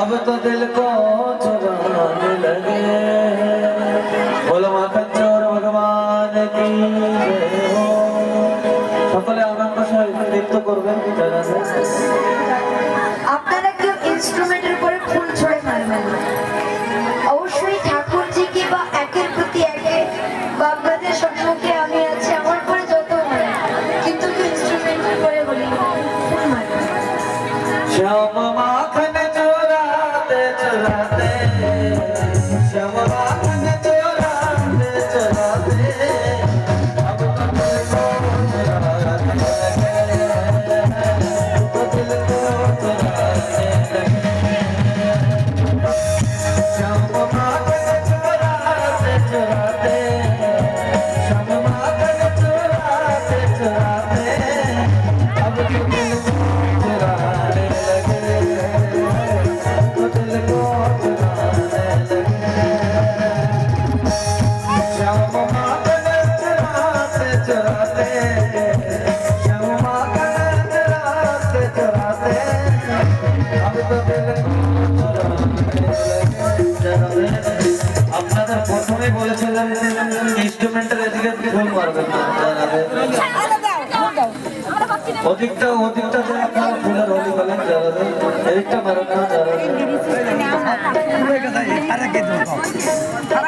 अब तो दिल को चुराने लगे। बोलो माखन चोर भगवान की जय हो। সকলে আনন্দ সহিত নৃত্য করবেন। আপনারা কেউ ইনস্ট্রুমেন্টের উপরে ফুল ছড়ে মারবেন না। অবশ্যই ঠাকুরজিকে বা একের প্রতি একে বা আপনাদের সম্মুখে আমি আছি, আমার পরে যত মারে, কিন্তু কেউ ইনস্ট্রুমেন্টের উপরে বলি ফুল মারবেন না। श्याम माखन चोराते चुराते, श्याम माखन चोराते चुराते, अब तो दिल को चुराने लगे, तो दिल को चुराने लगे। श्याम माखन चोराते चुराते, श्याम माखन चोराते चुराते, अब तो दिल को चुराने लगे, तो दिल को चुराने लगे। श्याम माखन चुराते चुराते, श्याम माखन चुराते चुराते, अब तो दिल को চুরানে लगे। আপনাদের প্রথমেই বলেছিলাম ইনস্ট্রুমেন্টের এদিকে ফুল মারবেন না। ওদিকটা যে আপনারা ফুলের হোলি বলেন যারা এদিকটা মারেন না যারা